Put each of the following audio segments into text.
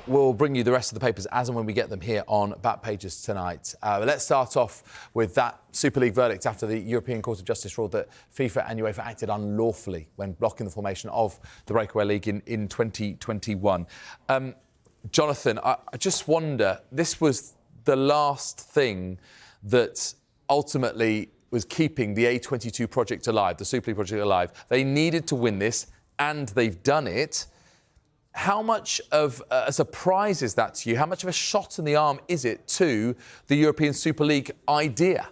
We'll bring you the rest of the papers as and when we get them here on Back Pages tonight. Let's start off with that Super League verdict after the European Court of Justice ruled that FIFA and UEFA acted unlawfully when blocking the formation of the Breakaway League in 2021. Jonathan, I just wonder, this was the last thing that ultimately was keeping the A22 project alive, the Super League project alive. They needed to win this, and they've done it. How much of a surprise is that to you? How much of a shot in the arm is it to the European Super League idea?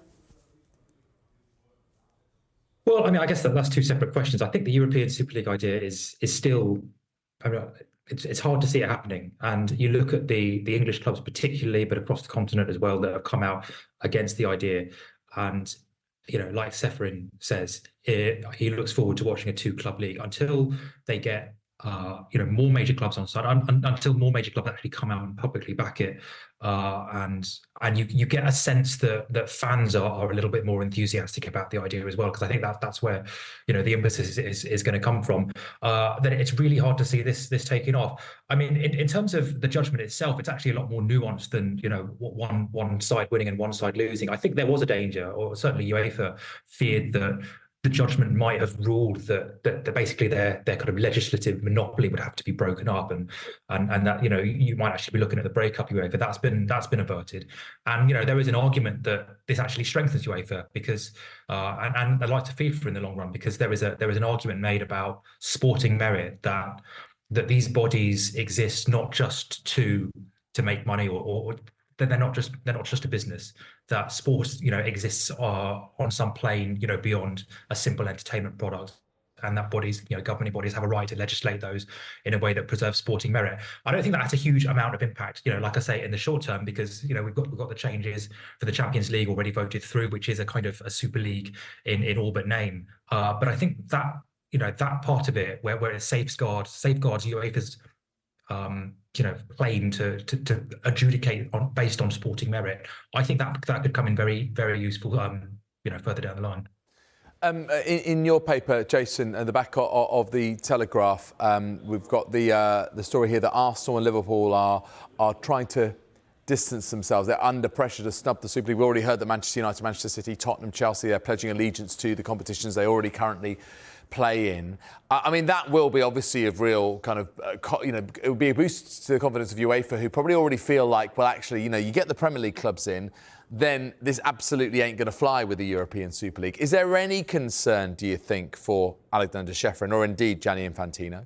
Well, I mean, I guess that's two separate questions. I think the European Super League idea is still, I mean, it's hard to see it happening. And you look at the English clubs particularly, but across the continent as well, that have come out against the idea. And, you know, like Seferin says, he looks forward to watching a two-club league until they get more major clubs on side, until more major clubs actually come out and publicly back it, and you get a sense that fans are a little bit more enthusiastic about the idea as well, because I think that's where the emphasis is going to come from. Then it's really hard to see this taking off. I mean, in terms of the judgment itself, it's actually a lot more nuanced than one side winning and one side losing. I think there was a danger, or certainly UEFA feared that the judgment might have ruled that basically their kind of legislative monopoly would have to be broken up, and that you might actually be looking at the breakup UEFA. That's been averted, and there is an argument that this actually strengthens UEFA because and I'd like to FIFA in the long run, because there is an argument made about sporting merit that these bodies exist not just to make money or they're not just a business, that sport exists on some plane beyond a simple entertainment product, and that bodies, governing bodies, have a right to legislate those in a way that preserves sporting merit. I don't think that has a huge amount of impact, like I say, in the short term, because we've got the changes for the Champions League already voted through, which is a kind of a Super League in all but name. But I think that that part of it where it safeguards UEFA's claim to adjudicate based on sporting merit, I think that could come in very, very useful further down the line. In your paper, Jason, at the back of the Telegraph, we've got the story here that Arsenal and Liverpool are trying to distance themselves. They're under pressure to snub the Super League. We've already heard that Manchester United, Manchester City, Tottenham, Chelsea, they're pledging allegiance to the competitions they already currently play in. I mean, that will be obviously of real kind of, it would be a boost to the confidence of UEFA, who probably already feel like, well, actually, you get the Premier League clubs in, then this absolutely ain't going to fly with the European Super League. Is there any concern, do you think, for Alexander Seferin or indeed Gianni Infantino?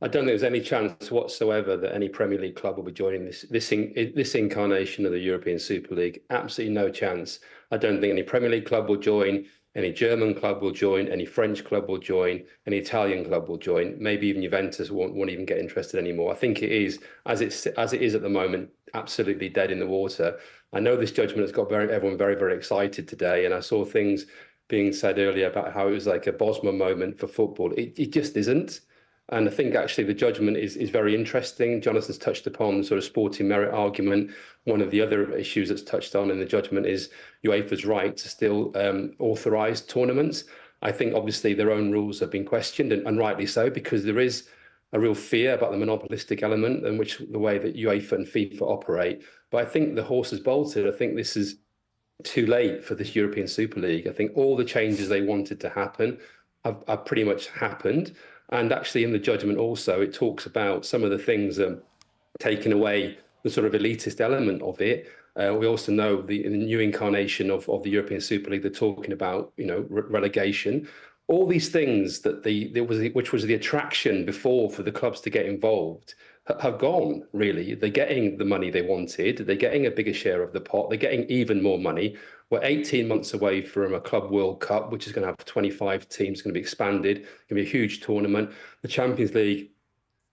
I don't think there's any chance whatsoever that any Premier League club will be joining this incarnation of the European Super League. Absolutely no chance. I don't think any Premier League club will join. Any German club will join, any French club will join, any Italian club will join. Maybe even Juventus won't even get interested anymore. I think it is, as it is at the moment, absolutely dead in the water. I know this judgment has got everyone very, very excited today, and I saw things being said earlier about how it was like a Bosman moment for football. It just isn't. And I think actually the judgment is very interesting. Jonathan's touched upon the sort of sporting merit argument. One of the other issues that's touched on in the judgment is UEFA's right to still authorise tournaments. I think obviously their own rules have been questioned, and rightly so, because there is a real fear about the monopolistic element and the way that UEFA and FIFA operate. But I think the horse has bolted. I think this is too late for this European Super League. I think all the changes they wanted to happen have pretty much happened. And actually in the judgment also, it talks about some of the things taking away the sort of elitist element of it. We also know the new incarnation of the European Super League, they're talking about, relegation. All these things which was the attraction before for the clubs to get involved have gone, really. They're getting the money they wanted. They're getting a bigger share of the pot. They're getting even more money. We're 18 months away from a Club World Cup, which is going to have 25 teams, going to be expanded. It's going to be a huge tournament. The Champions League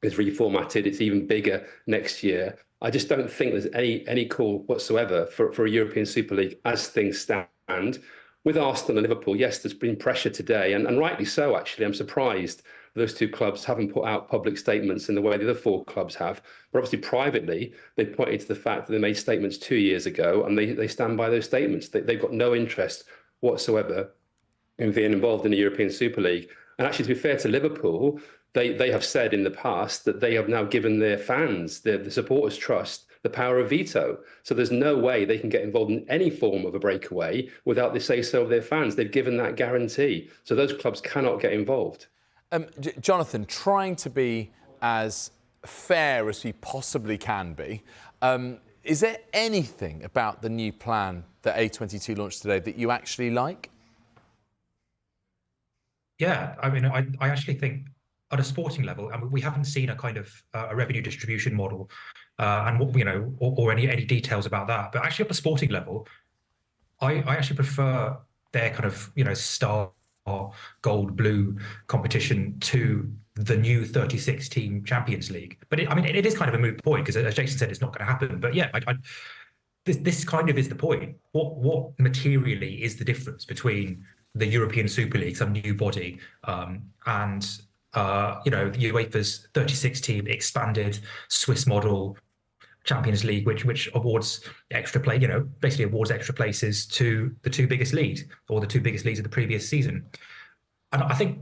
is reformatted. It's even bigger next year. I just don't think there's any call whatsoever for a European Super League as things stand. With Arsenal and Liverpool, yes, there's been pressure today, and rightly so, actually. I'm surprised those two clubs haven't put out public statements in the way the other four clubs have. But obviously, privately, they pointed to the fact that they made statements 2 years ago, and they stand by those statements. They've got no interest whatsoever in being involved in the European Super League. And actually, to be fair to Liverpool, they have said in the past that they have now given their fans, the supporters trust, the power of veto. So there's no way they can get involved in any form of a breakaway without the say-so of their fans. They've given that guarantee. So those clubs cannot get involved. Jonathan, trying to be as fair as we possibly can be, is there anything about the new plan that A22 launched today that you actually like? Yeah, I mean, I actually think at a sporting level, I mean, we haven't seen a kind of a revenue distribution model, and what, or any details about that. But actually, at the sporting level, I actually prefer their kind of star gold blue competition to the new 36 team Champions League. But it is kind of a moot point because, as Jason said, it's not going to happen. But yeah, this kind of is the point. What materially is the difference between the European Super League, some new body, and UEFA's 36 team expanded Swiss model Champions League, which awards extra play, basically awards extra places to the two biggest leagues or the two biggest leagues of the previous season. And I think,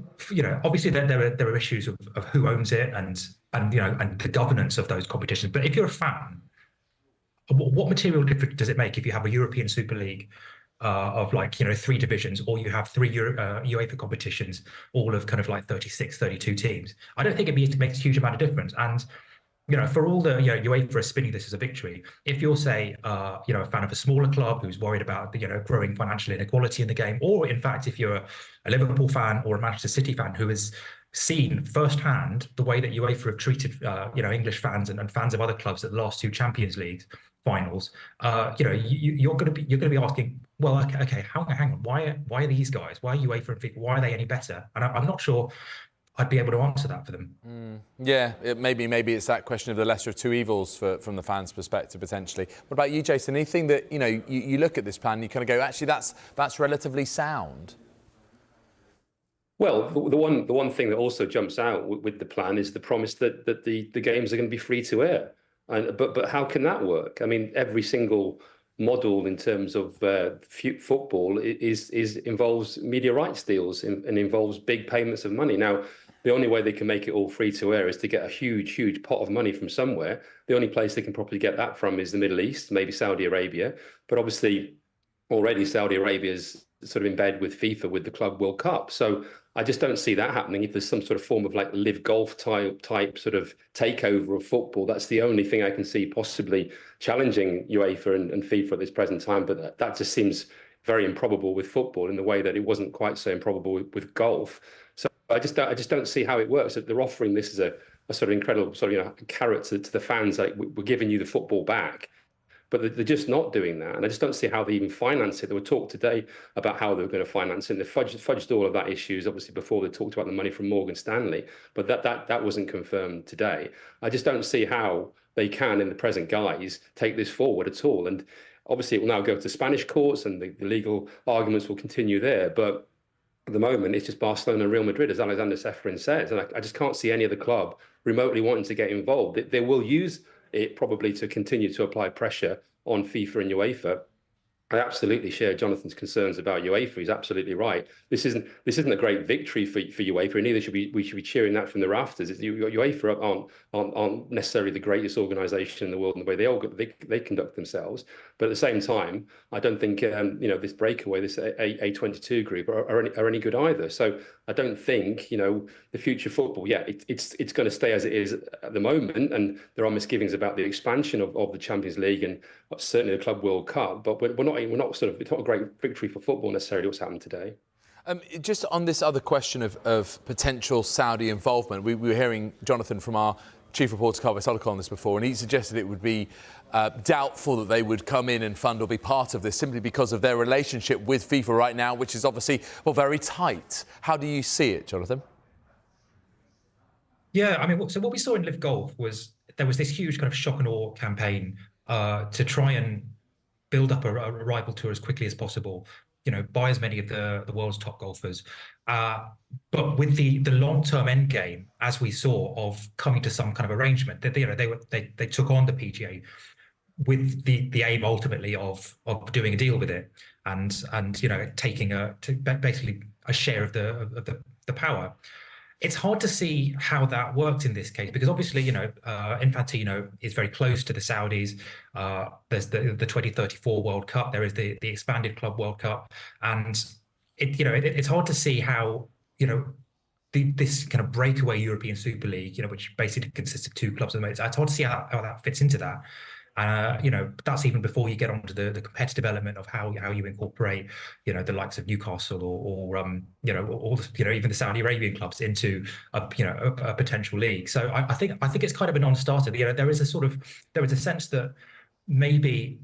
obviously there are issues of who owns it and the governance of those competitions. But if you're a fan, what material difference does it make if you have a European Super League of 3 divisions, or you have 3 UEFA competitions, all of kind of 36, 32 teams? I don't think it makes a huge amount of difference. And for all the UEFA are spinning this as a victory, if you're, say, a fan of a smaller club who's worried about growing financial inequality in the game, or in fact, if you're a Liverpool fan or a Manchester City fan who has seen firsthand the way that UEFA have treated English fans and fans of other clubs at the last 2 Champions League finals, you're going to be asking, well, okay, hang on, why are these guys? Why are UEFA and FIFA? Why are they any better? And I'm not sure I'd be able to answer that for them. Yeah, maybe it's that question of the lesser of two evils from the fans' perspective, potentially. What about you, Jason? Anything that, you look at this plan, you kind of go, actually, that's relatively sound? Well, the one thing that also jumps out with the plan is the promise that the games are going to be free to air. But how can that work? I mean, every single model in terms of football involves media rights deals and involves big payments of money. Now, the only way they can make it all free to air is to get a huge pot of money from somewhere. The only place they can probably get that from is the Middle East, maybe Saudi Arabia. But obviously, already Saudi Arabia's sort of in bed with FIFA with the Club World Cup. So I just don't see that happening. If there's some sort of form of live golf type sort of takeover of football, that's the only thing I can see possibly challenging UEFA and FIFA at this present time. But that just seems very improbable with football in the way that it wasn't quite so improbable with golf. So I just don't see how it works. They're offering this as a sort of incredible sort of carrot to the fans, like we're giving you the football back. But they're just not doing that. And I just don't see how they even finance it. There were talk today about how they were going to finance it. And they fudged all of that issues, obviously, before they talked about the money from Morgan Stanley. But that wasn't confirmed today. I just don't see how they can, in the present guise, take this forward at all. And obviously, it will now go to Spanish courts and the legal arguments will continue there. But at the moment, it's just Barcelona and Real Madrid, as Alexander Ceferin says. And I just can't see any other club remotely wanting to get involved. They will use it probably to continue to apply pressure on FIFA and UEFA. I absolutely share Jonathan's concerns about UEFA. He's absolutely right. This isn't a great victory for UEFA, and neither should we should be cheering that from the rafters. UEFA aren't necessarily the greatest organisation in the world in the way they conduct themselves. But at the same time, I don't think this breakaway, this A22 group are any good either. So I don't think the future football. Yeah, it's going to stay as it is at the moment, and there are misgivings about the expansion of the Champions League and certainly the Club World Cup. But it's not a great victory for football necessarily what's happened today. Just on this other question of potential Saudi involvement, we were hearing Jonathan from our chief reporter Carver Solico on this before, and he suggested it would be doubtful that they would come in and fund or be part of this simply because of their relationship with FIFA right now, which is obviously very tight. How do you see it, Jonathan? Yeah, I mean, so what we saw in Live Golf was there was this huge kind of shock and awe campaign to try and build up a rival tour as quickly as possible, buy as many of the world's top golfers. But with the long-term end game, as we saw, of coming to some kind of arrangement, that they took on the PGA with the aim ultimately of doing a deal with it and taking basically a share of the power. it's hard to see how that worked in this case because obviously, Infantino is very close to the Saudis. There's the 2034 World Cup. There is the expanded Club World Cup, and it's hard to see how this kind of breakaway European Super League, which basically consists of two clubs at the moment. It's hard to see how that fits into that. That's even before you get onto the competitive element of how you incorporate, the likes of Newcastle or even the Saudi Arabian clubs into a potential league. So I think it's kind of a non-starter. There is a sense that maybe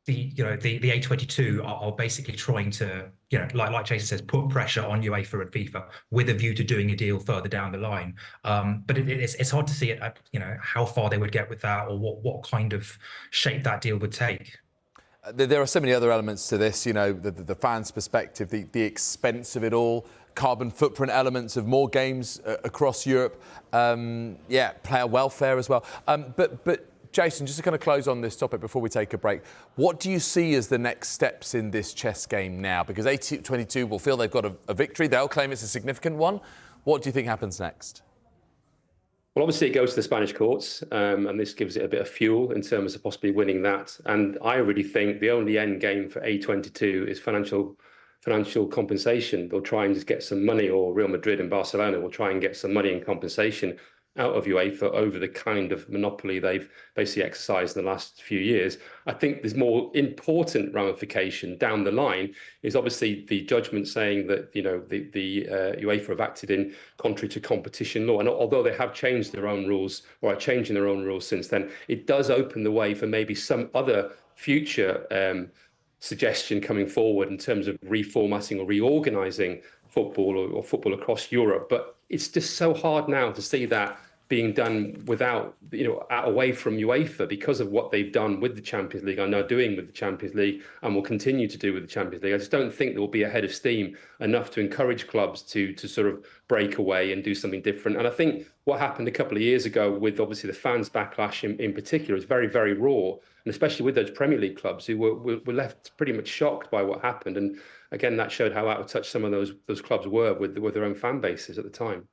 the A22 are basically trying to, like Jason says, put pressure on UEFA and FIFA with a view to doing a deal further down the line. But it's hard to see it, how far they would get with that or what kind of shape that deal would take. There are so many other elements to this, the fans' perspective, the expense of it all, carbon footprint elements of more games across Europe, player welfare as well. But Jason, just to kind of close on this topic before we take a break, what do you see as the next steps in this chess game now? Because A22 will feel they've got a victory. They'll claim it's a significant one. What do you think happens next? Well, obviously it goes to the Spanish courts, and this gives it a bit of fuel in terms of possibly winning that. And I really think the only end game for A22 is financial compensation. They'll try and just get some money, or Real Madrid and Barcelona will try and get some money in compensation out of UEFA over the kind of monopoly they've basically exercised in the last few years. I think there's more important ramification down the line is obviously the judgment saying that the UEFA have acted in contrary to competition law, and although they have changed their own rules or are changing their own rules since then, it does open the way for maybe some other future suggestion coming forward in terms of reformatting or reorganizing football or football across Europe. But it's just so hard now to see that being done without, away from UEFA because of what they've done with the Champions League, are now doing with the Champions League, and will continue to do with the Champions League. I just don't think there will be a head of steam enough to encourage clubs to sort of break away and do something different. And I think what happened a couple of years ago with obviously the fans' backlash in particular is very, very raw, and especially with those Premier League clubs who were left pretty much shocked by what happened. And again, that showed how out of touch some of those clubs were with their own fan bases at the time.